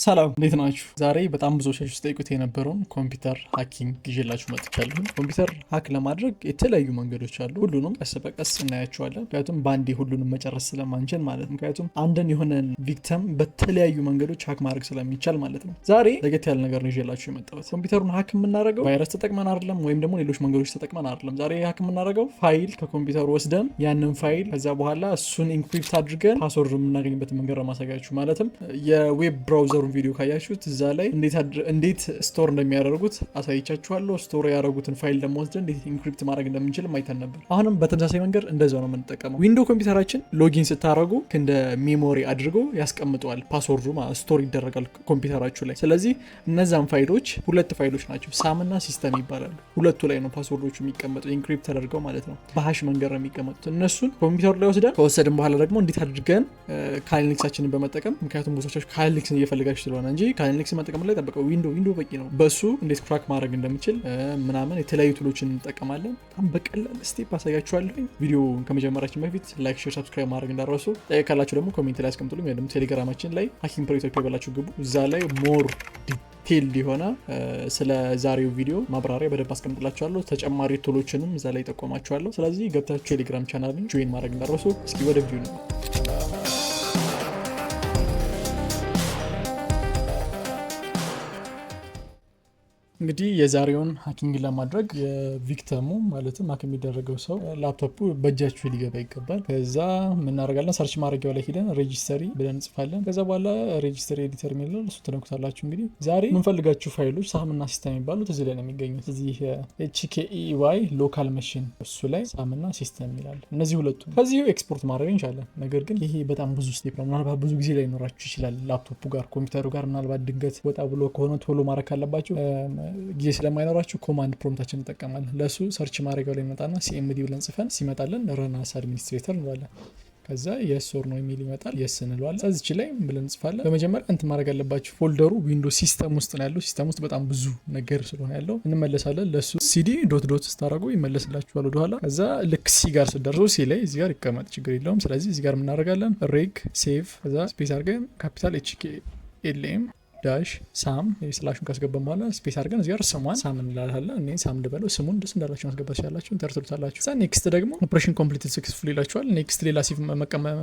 ሰላም እንዴት ናችሁ? ዛሬ በጣም ብዙዎቻችሁ ስጠይቁት የነበረውን ኮምፒውተር ሃኪንግ ይዤላችሁ መጥቻለሁ። ኮምፒውተር ሃክ ለማድረግ የተለያዩ መንገዶች አሉ። ሁሉንም ቀስ በቀስ እናያቸዋለን፣ ምክንያቱም በአንዴ ሁሉንም መጨረስ ስለማንችል ማለት ነው። ምክንያቱም አንድን የሆነን ቪክተም በተለያዩ መንገዶች ሃክ ማድረግ ስለሚቻል ማለት ነው። ዛሬ ለየት ያለ ነገር ነው ይዤላችሁ የመጣሁት። ኮምፒውተሩን ሃክ የምናደርገው ቫይረስ ተጠቅመን አይደለም፣ ወይም ደግሞ ሌሎች መንገዶች ተጠቅመን አይደለም። ዛሬ ሃክ የምናደርገው ፋይል ከኮምፒውተሩ ወስደን ያንን ፋይል ከዛ በኋላ እሱን ኢንክሪፕት አድርገን ፓስወርድ የምናገኝበት መንገድ ነው ማሳያችሁ። ማለትም የዌብ ብራውዘሩ ቪዲዮ ካያችሁት እዛ ላይ እንዴት ስቶር እንደሚያደርጉት አሳይቻችኋለሁ። ስቶር ያደረጉትን ፋይል ደግሞ ወስደን እንዴት ኢንክሪፕት ማድረግ እንደምንችል አይተን ነበር። አሁንም በተመሳሳይ መንገድ እንደዛው ነው የምንጠቀመው። ዊንዶው ኮምፒውተራችን ሎጊን ስታደርጉ እንደ ሜሞሪ አድርጎ ያስቀምጠዋል። ፓስወርዱ ስቶር ይደረጋል ኮምፒውተራችሁ ላይ። ስለዚህ እነዛን ፋይሎች ሁለት ፋይሎች ናቸው፣ ሳም እና ሲስተም ይባላሉ። ሁለቱ ላይ ነው ፓስወርዶቹ የሚቀመጡት ኢንክሪፕት ተደርገው ማለት ነው። በሃሽ መንገድ ነው የሚቀመጡት። እነሱን ኮምፒውተሩ ላይ ወስደን ከወሰድን በኋላ ደግሞ እንዴት አድርገን ካሊኒክሳችንን በመጠቀም ምክንያቱም ብዙዎቻችሁ ካሊኒክስን እየፈልጋችሁ ስለሆነ እንጂ ካሊኒክስ መጠቀም ላይ ጠበቀው ዊንዶው በቂ ነው። በሱ እንዴት ክራክ ማድረግ እንደምችል ምናምን የተለያዩ ቱሎችን እንጠቀማለን። በጣም በቀላል ስቴፕ አሳያችኋለሁ። ቪዲዮ ከመጀመራችን በፊት ላይክ፣ ሼር፣ ሰብስክራይብ ማድረግ እንዳትረሱ። ካላችሁ ደግሞ ኮሜንት ላይ አስቀምጡልኝ፣ ወይ ደግሞ ቴሌግራማችን ላይ ሃኪንግ ፕሮ ኢትዮጵያ ብላችሁ ግቡ። እዛ ላይ ሞር ዲቴል የሆነ ስለ ዛሬው ቪዲዮ ማብራሪያ በደንብ አስቀምጥላችኋለሁ። ተጨማሪ ቱሎችንም እዛ ላይ ጠቆማችኋለሁ። ስለዚህ ገብታችሁ ቴሌግራም ቻናልን ጆይን ማድረግ እንዳትረሱ። እስኪ ወደ ቪዲዮ ነው። እንግዲህ የዛሬውን ሃኪንግ ለማድረግ የቪክተሙ ማለትም ሃክ የሚደረገው ሰው ላፕቶፑ በእጃችሁ ሊገባ ይገባል። ከዛ ምናደርጋለን? ሰርች ማድረጊያው ላይ ሄደን ሬጂስተሪ ብለን እንጽፋለን። ከዛ በኋላ ሬጂስተሪ ኤዲተር የሚለው እሱ ትነኩታላችሁ። እንግዲህ ዛሬ የምንፈልጋችሁ ፋይሎች ሳምና ሲስተም የሚባሉት እዚህ ላይ ነው የሚገኙት። እዚህ HKEY ሎካል መሽን እሱ ላይ ሳምና ሲስተም ይላል። እነዚህ ሁለቱ ከዚሁ ኤክስፖርት ማድረግ እንችላለን። ነገር ግን ይሄ በጣም ብዙ ስቴፕ ነው። ምናልባት ብዙ ጊዜ ላይ ይኖራችሁ ይችላል ላፕቶፑ ጋር ኮምፒውተሩ ጋር ምናልባት ድንገት ወጣ ብሎ ከሆነ ቶሎ ማድረግ ካለባችሁ ጊዜ ስለማይኖራችሁ ኮማንድ ፕሮምፕታችን እንጠቀማለን። ለሱ ሰርች ማድረጊያው ላይ ይመጣና ሲኤምዲ ብለን ጽፈን ሲመጣለን ረን አስ አድሚኒስትሬተር እንለዋለን። ከዛ የስ ኦር ነው የሚል ይመጣል። የስ እንለዋለን። እዚች ላይ ብለን እንጽፋለን። በመጀመሪያ እንትን ማድረግ ያለባችሁ ፎልደሩ ዊንዶ ሲስተም ውስጥ ነው ያለው። ሲስተም ውስጥ በጣም ብዙ ነገር ስለሆነ ያለው እንመለሳለን። ለሱ ሲዲ ዶት ስታደርጉ ይመለስላችኋል ወደኋላ። ከዛ ልክ ሲ ጋር ስደርሱ ሲ ላይ እዚህ ጋር ይቀመጥ ችግር የለውም። ስለዚህ እዚህ ጋር የምናደርጋለን ሬግ ሴቭ ከዛ ስፔስ አድርገን ካፒታል HKLM ዳሽ ሳም ስላሹን ካስገባን በኋላ ስፔስ አድርገን እዚህ ጋር ስሟን ሳም እንላለን። እኔ ሳም ልበለው፣ ስሙን ደስ እንዳላችሁ ማስገባት ትችላላችሁ፣ ተርትሉታላችሁ። እዛ ኔክስት ደግሞ ኦፕሬሽን ኮምፕሊትድ ሰክሰስፉል ይላችኋል። ኔክስት ሌላ ሴቭ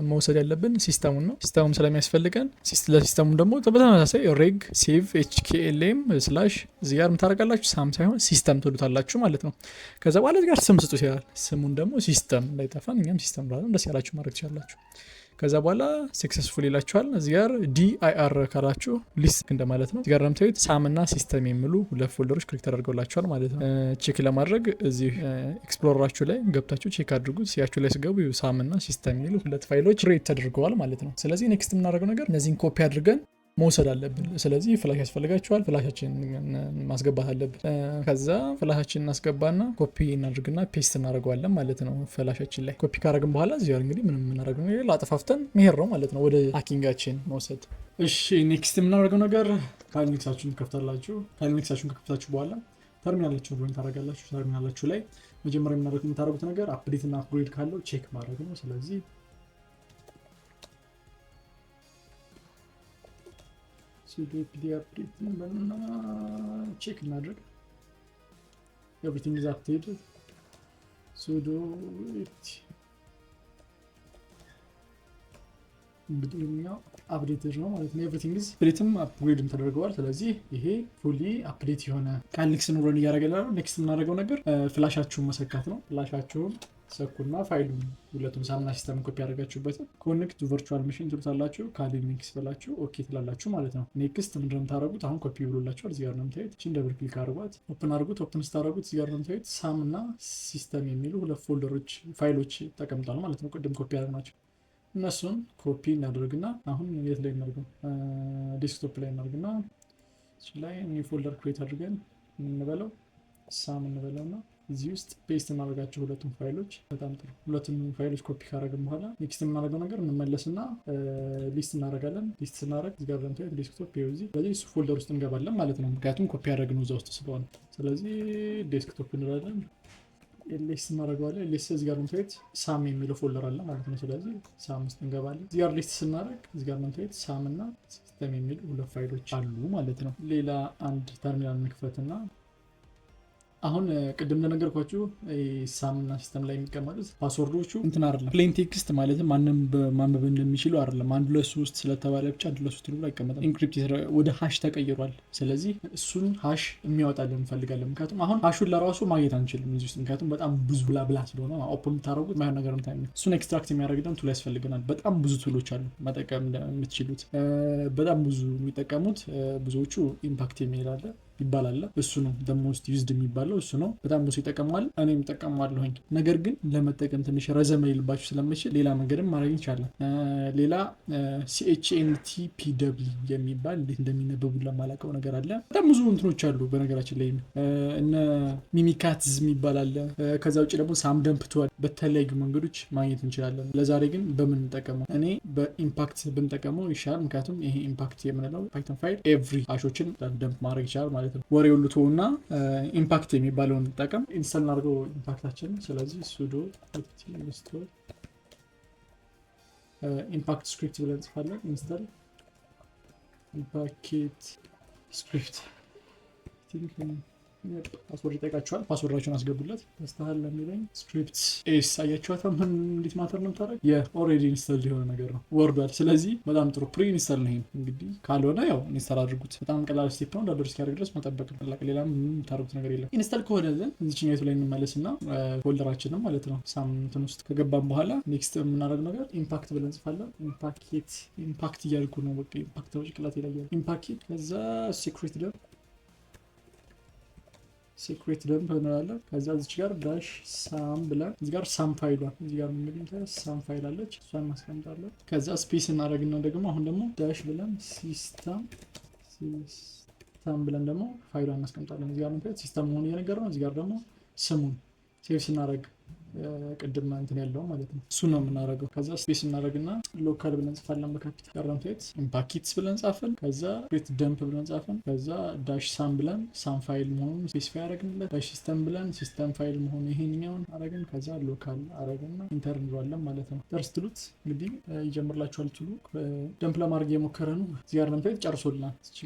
መውሰድ ያለብን ሲስተሙን ነው። ሲስተሙም ስለሚያስፈልገን ለሲስተሙም ደግሞ በተመሳሳይ ሬግ ሴቭ HKLM ስላሽ እዚህ ጋር ምታደርጋላችሁ ሳም ሳይሆን ሲስተም ትሉታላችሁ ማለት ነው። ከዛ በኋላ እዚህ ጋር ስም ስጡ ይላል። ስሙን ደግሞ ሲስተም እንዳይጠፋን እኛም ሲስተም ብለን ደስ ያላችሁ ማድረግ ትችላላችሁ። ከዛ በኋላ ሰክሰስፉል ይላችኋል። እዚህ ጋር DIR ካላችሁ ሊስት እንደማለት ነው። እዚህ ጋር እንደምታዩት ሳም እና ሲስተም የሚሉ ሁለት ፎልደሮች ክሊክ ተደርገውላችኋል ማለት ነው። ቼክ ለማድረግ እዚህ ኤክስፕሎረራችሁ ላይ ገብታችሁ ቼክ አድርጉት። ሲያችሁ ላይ ስገቡ ሳም እና ሲስተም የሚሉ ሁለት ፋይሎች ክሬት ተደርገዋል ማለት ነው። ስለዚህ ኔክስት የምናደርገው ነገር እነዚህን ኮፒ አድርገን መውሰድ አለብን። ስለዚህ ፍላሽ ያስፈልጋችኋል። ፍላሻችን ማስገባት አለብን። ከዛ ፍላሻችን እናስገባና ኮፒ እናድርግና ፔስት እናደርገዋለን ማለት ነው። ፍላሻችን ላይ ኮፒ ካደረግን በኋላ እዚህ እንግዲህ ምንም የምናደርገው ነገር ላጠፋፍተን መሄድ ነው ማለት ነው፣ ወደ ሃኪንጋችን መውሰድ። እሺ ኔክስት የምናደርገው ነገር ካሊኒክሳችሁን ከፍታላችሁ። ካሊኒክሳችሁን ከፍታችሁ በኋላ ተርሚናላችሁን ጆይን ታደርጋላችሁ። ተርሚናላችሁ ላይ መጀመሪያ የምታደርጉት ነገር አፕዴት እና አፕግሬድ ካለው ቼክ ማድረግ ነው። ስለዚህ pd update እና ቼክ እናድርግ። everything is updated sudo it እንግዲህ አፕዴትድ ነው ማለት ነው። everything is updateም አፕግሬድም ተደርገዋል። ስለዚህ ይሄ ፉሊ አፕዴት የሆነ ካሊኒክስን ሮን እያደረገላል። ኔክስት የምናደርገው ነገር ፍላሻችሁን መሰካት ነው። ፍላሻችሁን ሰኩና ፋይሉን ሁለቱም ሳምና ሲስተም ኮፒ ያደርጋችሁበትን ኮኔክት ቱ ቨርቹዋል ማሽን ትሉታላችሁ። ካሊኒክስ ብላችሁ ኦኬ ትላላችሁ ማለት ነው። ኔክስት ምንድነው የምታደርጉት? አሁን ኮፒ ብሎላችኋል። እዚህ ጋር ነው የምታዩት። እቺን ደብል ክሊክ አድርጓት፣ ኦፕን አድርጉት። ኦፕን ስታደርጉት እዚህ ጋር ነው የምታዩት ሳምና ሲስተም የሚሉ ሁለት ፎልደሮች ፋይሎች ተቀምጠዋል ማለት ነው። ቅድም ኮፒ ያደረግናቸው እነሱን ኮፒ እናደርግና አሁን የት ላይ እናደርገው? ዴስክቶፕ ላይ እናደርግና እሱ ላይ ኒው ፎልደር ክሬት አድርገን እንበለው ሳም እንበለውና እዚህ ውስጥ ፔስት እናደርጋቸው ሁለቱም ፋይሎች። በጣም ጥሩ። ሁለቱም ፋይሎች ኮፒ ካደረግን በኋላ ኔክስት የምናደርገው ነገር እንመለስና ሊስት እናደርጋለን። ሊስት ስናደርግ እዚህ ጋር ለምታዩት ዴስክቶፕ ይኸው እዚህ። ስለዚህ እሱ ፎልደር ውስጥ እንገባለን ማለት ነው፣ ምክንያቱም ኮፒ ያደረግነው እዛ ውስጥ ስለሆነ። ስለዚህ ዴስክቶፕ እንላለን። ሊስት እናደርገዋለን። ሊስት እዚህ ጋር ምንታየት ሳም የሚለው ፎልደር አለ ማለት ነው። ስለዚህ ሳም ውስጥ እንገባለን። እዚህ ጋር ሊስት ስናደርግ እዚህ ጋር ምንታየት ሳም እና ሲስተም የሚሉ 2 ፋይሎች አሉ ማለት ነው። ሌላ አንድ ተርሚናል እንክፈትና አሁን ቅድም እንደነገርኳችሁ ሳምና ሲስተም ላይ የሚቀመጡት ፓስወርዶቹ እንትን አይደለም ፕሌን ቴክስት ማለትም ማንም ማንበብ እንደሚችሉ አይደለም። 1 2 3 ስለተባለ ብቻ 1 2 3 ብሎ አይቀመጥም። ኢንክሪፕት ወደ ሃሽ ተቀይሯል። ስለዚህ እሱን ሃሽ የሚያወጣልን እንፈልጋለን። ምክንያቱም አሁን ሃሹን ለራሱ ማግኘት አንችልም እዚህ ውስጥ፣ ምክንያቱም በጣም ብዙ ብላ ስለሆነ ኦፕን የምታደርጉት ማይሆን ነገር ነው። እሱን ኤክስትራክት የሚያደርግልን ቱል ያስፈልገናል። በጣም ብዙ ቱሎች አሉ መጠቀም የምትችሉት። በጣም ብዙ የሚጠቀሙት ብዙዎቹ ኢምፓክት የሚል አለ ይባላል። እሱ ነው ሞስት ዩዝድ የሚባለው እሱ ነው። በጣም ብዙ ይጠቀማል፣ እኔም እጠቀማለሁኝ። ነገር ግን ለመጠቀም ትንሽ ረዘም ይልባችሁ ስለምችል ሌላ መንገድም ማድረግ ይቻላል። ሌላ CHNTPW የሚባል እንዴት እንደሚነበቡ ለማላውቀው ነገር አለ። በጣም ብዙ እንትኖች አሉ በነገራችን ላይ እነ ሚሚካትዝ የሚባል አለ። ከዛ ውጭ ደግሞ ሳምደምፕቷል በተለያዩ መንገዶች ማግኘት እንችላለን። ለዛሬ ግን በምን እንጠቀመው? እኔ በኢምፓክት ብንጠቀመው ይሻላል። ምክንያቱም ይሄ ኢምፓክት የምንለው ፓይተን ፋይል ኤቭሪ ሃሾችን ደምፕ ማድረግ ይችላል ማለት ነው። ወሬ ሁሉ ተውና ኢምፓክት የሚባለውን እንጠቀም። ኢንስታል እናድርገው ኢምፓክታችንን። ስለዚህ sudo install ኢምፓክት ስክሪፕት ብለን እንጽፋለን። ኢንስታል ኢምፓክት ስክሪፕት ፓስወርድ ይጠይቃችኋል። ፓስወርዳችሁን አስገቡለት። ተስተሃል ለሚለኝ ስክሪፕት ኤስ አያችኋት ምን እንዴት ማተር ነው የምታደርግ የኦልሬዲ ኢንስታልድ የሆነ ነገር ነው ወርዷል። ስለዚህ በጣም ጥሩ ፕሪ ኢንስታል ነው። ይሄን እንግዲህ ካልሆነ ያው ኢንስታል አድርጉት። በጣም ቀላል ስቴፕ ነው። እንዳደርስ እስኪያደርግ ድረስ መጠበቅ ነው። ሌላ ምንም የምታደርጉት ነገር የለም። ኢንስታል ከሆነልን እዚህኛይቱ ላይ እንመለስና ፎልደራችንን ማለት ነው ሳምንትን ውስጥ ከገባን በኋላ ኔክስት የምናደርግ ነገር ኢምፓክት ብለን እንጽፋለን። ኢምፓክት እያልኩ ነው። በቃ ኢምፓክት ነው ጭቅላት ይለያል። ኢምፓክት ከዛ ሴክሬት ደም ሴክሬት ደምፕ እንላለን። ከዛ እዚች ጋር ዳሽ ሳም ብለን እዚህ ጋር ሳም ፋይሏን እዚህ ጋር እንግዲህ ሳም ፋይል አለች እሷን ማስቀምጣለን። ከዛ ስፔስ እናደርግና ደግሞ አሁን ደግሞ ዳሽ ብለን ሲስተም ብለን ደግሞ ፋይሏን እናስቀምጣለን። እዚህ ጋር ነው ሲስተም መሆኑ እየነገር ነው። እዚህ ጋር ደግሞ ስሙን ሴቭ ስናደርግ ቅድም እንትን ያለው ማለት ነው እሱ ነው የምናደርገው። ከዛ ስፔስ እናደርግና ሎካል ብለን ጽፋለን በካፒታል ጋርንቴት ኢምፓክትስ ብለን ጻፈን። ከዛ ክሬት ደምፕ ብለን ጻፈን። ከዛ ዳሽ ሳም ብለን ሳም ፋይል መሆኑን ስፔሲፋይ አደረግንለት። ዳሽ ሲስተም ብለን ሲስተም ፋይል መሆኑ ይሄንኛውን አደረግን። ከዛ ሎካል አደረግና ኢንተር እንለዋለን ማለት ነው። ደርስ ትሉት እንግዲህ ይጀምርላችኋል። ትሉ ደምፕ ለማድረግ የሞከረ ነው። እዚህ ጋር ለምታዩት ጨርሶልናል። እዚህ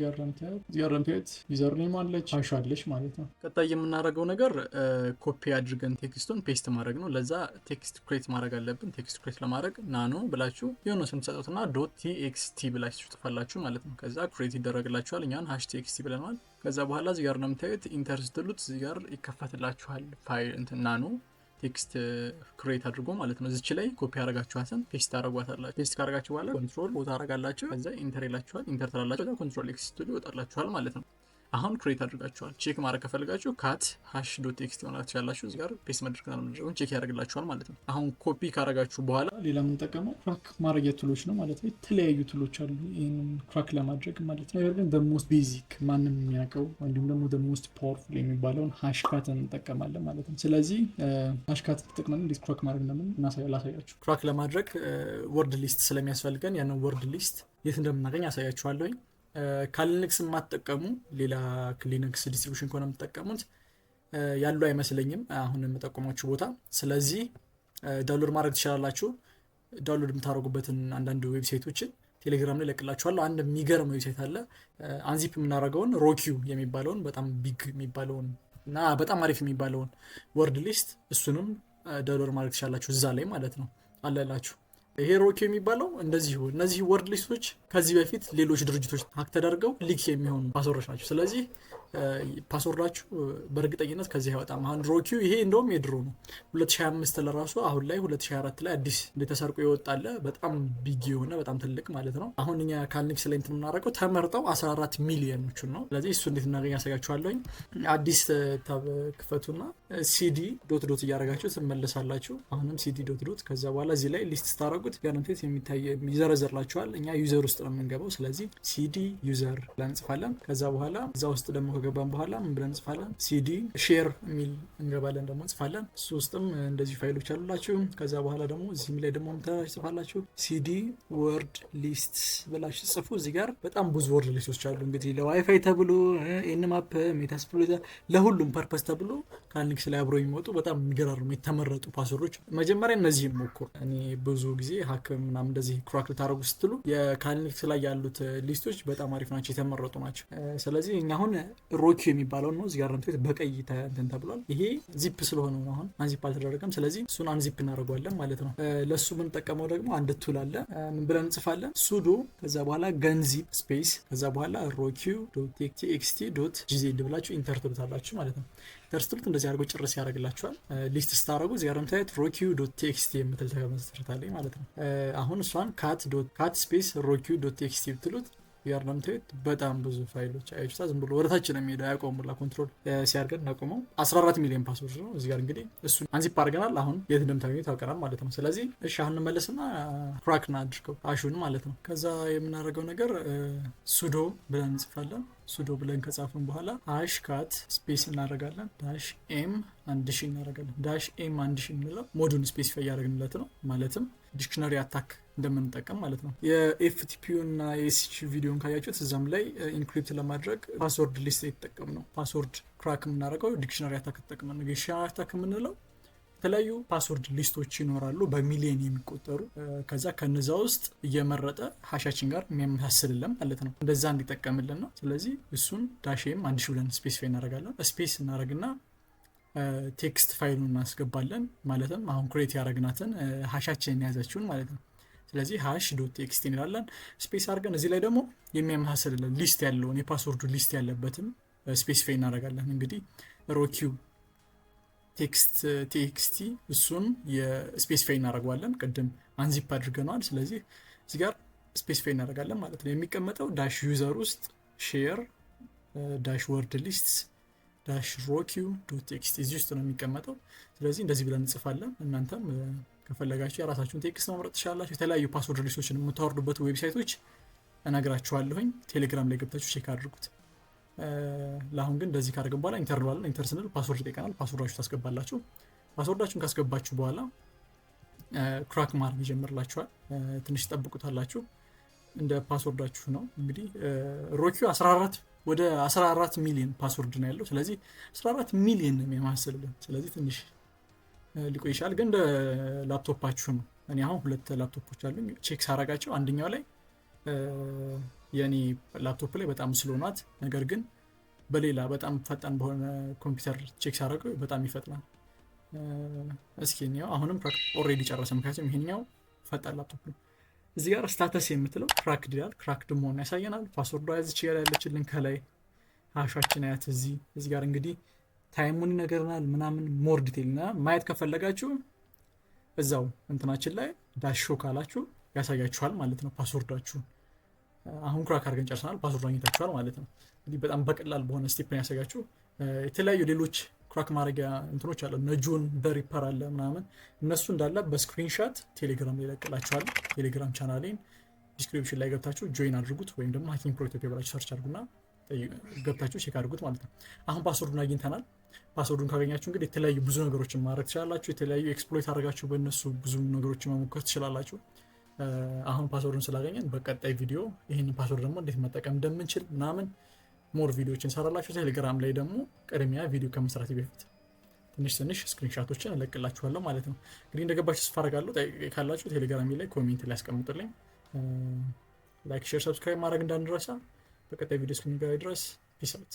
ጋር ለምታዩት ዩዘር ኔም አለች ሃሽ አለች ማለት ነው። ቀጣይ የምናደርገው ነገር ኮፒ አድርገን ቴክስቱን ፔስት ማድረግ ነው። ለዛ ቴክስት ክሬት ማድረግ አለብን። ቴክስት ክሬት ለማድረግ ናኖ ብላችሁ የሆነ ስም ትሰጡትና .txt ብላችሁ ትጽፋላችሁ ማለት ነው። ከዛ ክሬት ይደረግላችኋል። እኛን #txt ብለናል። ከዛ በኋላ እዚህ ጋር ነው የምታዩት ኢንተር ስትሉት እዚህ ጋር ይከፈትላችኋል ፋይል እንትን ናኖ ቴክስት ክሬት አድርጎ ማለት ነው። እዚች ላይ ኮፒ አረጋችኋትን ፔስት አረጋችኋላችሁ። ፔስት ካረጋችሁ በኋላ ኮንትሮል ቦታ አረጋላችሁ። ከዛ ኢንተር ይላችኋል። ኢንተር ትላላችሁ። ከዛ ኮንትሮል ኤክስ ስትሉ ይወጣላችኋል ማለት ነው። አሁን ክሬት አድርጋችኋል። ቼክ ማድረግ ከፈልጋችሁ ካት #txt ሆናችሁ ያላችሁ እዚህ ጋር ፔስት ማድረግ ቼክ ያደርግላችኋል ማለት ነው። አሁን ኮፒ ካረጋችሁ በኋላ ሌላ የምንጠቀመው ክራክ ማድረጊያ ቱሎች ነው ማለት ነው። የተለያዩ ቱሎች አሉ ይሄንን ክራክ ለማድረግ ማለት ነው። ነገር ግን በሞስት ቤዚክ ማንም የሚያውቀው እንዲሁም ደግሞ በሞስት ፓወርፉል የሚባለውን ሃሽካት እንጠቀማለን ማለት ነው። ስለዚህ ሃሽካት ተጠቅመን እንዴት ክራክ ማድረግ እንደምን ላሳያችሁ። ክራክ ለማድረግ ወርድ ሊስት ስለሚያስፈልገን ያንን ወርድ ሊስት የት እንደምናገኝ አሳያችኋለሁ። ከሊነክስ የማትጠቀሙ ሌላ ሊነክስ ዲስትሪቢዩሽን ከሆነ የምትጠቀሙት ያሉ አይመስለኝም አሁን የምጠቀማችሁ ቦታ። ስለዚህ ዳውንሎድ ማድረግ ትችላላችሁ። ዳውንሎድ የምታደርጉበትን አንዳንድ ዌብሳይቶችን ቴሌግራም ላይ ለቅላችኋለሁ። አንድ የሚገርም ዌብሳይት አለ። አንዚፕ የምናደርገውን ሮኪው የሚባለውን በጣም ቢግ የሚባለውን እና በጣም አሪፍ የሚባለውን ወርድ ሊስት እሱንም ዳውንሎድ ማድረግ ትችላላችሁ እዛ ላይ ማለት ነው አለላችሁ። ይሄ ሮኪ የሚባለው እንደዚሁ እነዚህ ወርድ ሊስቶች ከዚህ በፊት ሌሎች ድርጅቶች ሀክ ተደርገው ሊክ የሚሆኑ ፓስወርዶች ናቸው። ስለዚህ ፓስወርዳችሁ በእርግጠኝነት ከዚህ አይወጣም። አሁን ሮኪው ይሄ እንደውም የድሮ ነው 2025 ለራሱ አሁን ላይ 2024 ላይ አዲስ እንደተሰርቆ ይወጣለ በጣም ቢግ የሆነ በጣም ትልቅ ማለት ነው። አሁን እኛ ካልኒክስ ላይ እንትን የምናደርገው ተመርጠው 14 ሚሊዮኖችን ነው። ስለዚህ እሱ እንዴት እናገኝ ያሳያችኋለሁኝ። አዲስ ታብ ክፈቱና cd ... እያደረጋችሁ ትመለሳላችሁ። አሁንም cd ... ከዛ በኋላ እዚህ ላይ ሊስት ስታደርጉ ስታደርጉት ጋርንቴት የሚታይ ይዘረዘርላችኋል። እኛ ዩዘር ውስጥ ነው የምንገባው። ስለዚህ ሲዲ ዩዘር ብለን እንጽፋለን። ከዛ በኋላ እዛ ውስጥ ደግሞ ከገባን በኋላ ምን ብለን እንጽፋለን? ሲዲ ሼር የሚል እንገባለን ደግሞ እንጽፋለን። እሱ ውስጥም እንደዚህ ፋይሎች አሉላችሁ። ከዛ በኋላ ደግሞ እዚህም ላይ ደግሞ ትጽፋላችሁ ሲዲ ወርድ ሊስት ብላችሁ ጽፉ። እዚህ ጋር በጣም ብዙ ወርድ ሊስቶች አሉ። እንግዲህ ለዋይፋይ ተብሎ ኤንማፕ ሜታስፕሎይት ለሁሉም ፐርፐስ ተብሎ ከሊንክስ ላይ አብሮ የሚወጡ በጣም የሚገራርሙ የተመረጡ ፓስወርዶች መጀመሪያ እነዚህን ሞክሩ። እኔ ብዙ ጊዜ ሀክ ምናምን እንደዚህ ክራክ ልታደረጉ ስትሉ የካሊኒክስ ላይ ያሉት ሊስቶች በጣም አሪፍ ናቸው፣ የተመረጡ ናቸው። ስለዚህ እኛ አሁን ሮኪ የሚባለው ነው እዚህ ጋር በቀይ እንትን ተብሏል። ይሄ ዚፕ ስለሆነ ነው አሁን አንዚፕ አልተደረገም። ስለዚህ እሱን አንዚፕ እናደርገዋለን ማለት ነው። ለእሱ የምንጠቀመው ደግሞ አንድ ቱል አለ። ምን ብለን እንጽፋለን? ሱዶ ከዛ በኋላ ገንዚፕ ስፔስ ከዛ በኋላ ሮኪው ቲኤክስቲ ጂዜድ ብላችሁ ኢንተር ትሉታላችሁ ማለት ነው። ኢንተር ስትሉት እንደዚህ አድርጎ ጭርስ ያደርግላችኋል። ሊስት ስታደረጉ እዚህ ጋር ምታዩት ሮኪው ቲኤክስቲ የምትል ተመሰርታለች ማለት ነው። አሁን እሷን ካት ስፔስ ሮኪው ቲኤክስቲ ብትሉት ያር ነው የምታዩት በጣም ብዙ ፋይሎች አያችሁታ። ዝም ብሎ ወደታች ነው የሚሄደው፣ አያቆሙላ። ኮንትሮል ሲያርገን እናቆመው። 14 ሚሊዮን ፓስወርድ ነው እዚህ ጋር እንግዲህ እሱን አንዚፕ አድርገናል። አሁን የት እንደምታገኙ ታውቀናል ማለት ነው። ስለዚህ እሺ አሁን እንመለስና ክራክ እናድርገው አሹን ማለት ነው። ከዛ የምናደርገው ነገር ሱዶ ብለን እንጽፋለን። ሱዶ ብለን ከጻፍን በኋላ ሃሽ ካት ስፔስ እናደርጋለን። ዳሽ ኤም 1000 እናደርጋለን። ዳሽ ኤም 1000 እንለው ሞዱን ስፔሲፋይ ያደረግንለት ነው። ማለትም ዲክሽነሪ አታክ እንደምንጠቀም ማለት ነው። የኤፍቲፒዩ እና የኤስኤች ቪዲዮን ካያችሁት እዛም ላይ ኢንክሪፕት ለማድረግ ፓስወርድ ሊስት የተጠቀም ነው። ፓስወርድ ክራክ የምናደርገው ዲክሽነሪ አታክ ተጠቅመን። ዲክሽነሪ አታክ የምንለው የተለያዩ ፓስወርድ ሊስቶች ይኖራሉ በሚሊዮን የሚቆጠሩ። ከዛ ከነዛ ውስጥ እየመረጠ ሀሻችን ጋር የሚያመሳስልልን ማለት ነው። እንደዛ እንዲጠቀምልን ነው። ስለዚህ እሱን ዳሽም 1000 ብለን ስፔሲፋይ እናደርጋለን። ስፔስ እናደርግና ቴክስት ፋይሉን እናስገባለን። ማለትም አሁን ክሬት ያደረግናትን ሀሻችንን የያዘችውን ማለት ነው። ስለዚህ ሃሽ ዶት ቴክስት እንላለን። ስፔስ አድርገን እዚህ ላይ ደግሞ የሚያመሳስልልን ሊስት ያለውን የፓስወርዱ ሊስት ያለበትም ስፔሲፋይ እናደርጋለን። እንግዲህ ሮኪው ቴክስቲ እሱን የስፔሲፋይ እናደርገዋለን። ቅድም አንዚፕ አድርገነዋል። ስለዚህ እዚህ ጋር ስፔሲፋይ እናደርጋለን ማለት ነው። የሚቀመጠው ዳሽ ዩዘር ውስጥ ሼር ዳሽ ወርድ ሊስት ዳሽ ሮኪው ዶት ቴክስቲ እዚህ ውስጥ ነው የሚቀመጠው። ስለዚህ እንደዚህ ብለን እንጽፋለን። እናንተም ከፈለጋችሁ የራሳችሁን ቴክስት መምረጥ ትችላላችሁ። የተለያዩ ፓስወርድ ሊስቶችን የምታወርዱበት ዌብሳይቶች እነግራችኋለሁኝ። ቴሌግራም ላይ ገብታችሁ ቼክ አድርጉት። ለአሁን ግን እንደዚህ ካደረግን በኋላ ኢንተር እንለዋለን። ኢንተር ስንል ፓስወርድ ይጠይቀናል። ፓስወርዳችሁ ታስገባላችሁ። ፓስወርዳችሁን ካስገባችሁ በኋላ ክራክ ማድረግ ይጀምርላችኋል። ትንሽ ጠብቁታላችሁ። እንደ ፓስወርዳችሁ ነው እንግዲህ። ሮኪው ወደ 14 ሚሊዮን ፓስወርድ ነው ያለው። ስለዚህ 14 ሚሊዮን ነው የሚያማስልልን። ስለዚህ ትንሽ ሊቆይ ይችላል፣ ግን እንደ ላፕቶፓችሁ ነው። እኔ አሁን 2 ላፕቶፖች አሉኝ። ቼክ ሳረጋቸው አንደኛው ላይ የኔ ላፕቶፕ ላይ በጣም ስሎናት፣ ነገር ግን በሌላ በጣም ፈጣን በሆነ ኮምፒውተር ቼክ ሳረገው በጣም ይፈጥናል። እስኪ እኛው አሁንም ኦልሬዲ ጨረሰ፣ ምክንያቱም ይሄኛው ፈጣን ላፕቶፕ ነው። እዚህ ጋር ስታተስ የምትለው ክራክድ ይላል። ክራክድ መሆኑን ያሳየናል። ፓስወርዷ ያዝች ያለችልን ከላይ ሀሻችን አያት። እዚህ ጋር እንግዲህ ታይሙን ይነገርናል ምናምን ሞር ዲቴል እና ማየት ከፈለጋችሁ እዛው እንትናችን ላይ ዳሽ ሾው ካላችሁ ያሳያችኋል ማለት ነው ፓስወርዳችሁን። አሁን ክራክ አድርገን ጨርሰናል። ፓስወርድ አግኝታችኋል ማለት ነው። እንግዲህ በጣም በቀላል በሆነ ስቴፕን ያሳያችሁ። የተለያዩ ሌሎች ክራክ ማድረጊያ እንትኖች አለ፣ ነጆን በሪፐር አለ ምናምን። እነሱ እንዳለ በስክሪንሻት ቴሌግራም ላይ ለቅላችኋል። ቴሌግራም ቻናሌን ዲስክሪፕሽን ላይ ገብታችሁ ጆይን አድርጉት፣ ወይም ደግሞ ሃኪንግ ፕሮ ኢትዮጵያ ብላችሁ ሰርች አድርጉና ገብታችሁ ቼክ አድርጉት ማለት ነው። አሁን ፓስወርዱን አግኝተናል። ፓስወርዱን ካገኛችሁ እንግዲህ የተለያዩ ብዙ ነገሮችን ማድረግ ትችላላችሁ። የተለያዩ ኤክስፕሎይት አድርጋችሁ በእነሱ ብዙ ነገሮችን መሞከር ትችላላችሁ። አሁን ፓስወርዱን ስላገኘን በቀጣይ ቪዲዮ ይህንን ፓስወርድ ደግሞ እንዴት መጠቀም እንደምንችል ምናምን ሞር ቪዲዮዎችን ሰራላችሁ። ቴሌግራም ላይ ደግሞ ቅድሚያ ቪዲዮ ከመስራት በፊት ትንሽ ስክሪንሻቶችን እለቅላችኋለሁ ማለት ነው። እንግዲህ እንደገባችሁ ተስፋ አደርጋለሁ። ካላችሁ ቴሌግራም ላይ ኮሜንት ላይ አስቀምጡልኝ። ላይክ፣ ሼር፣ ሰብስክራይብ ማድረግ እንዳንረሳ። በቀጣይ ቪዲዮ እስክንገናኝ ድረስ ፒስ አውት።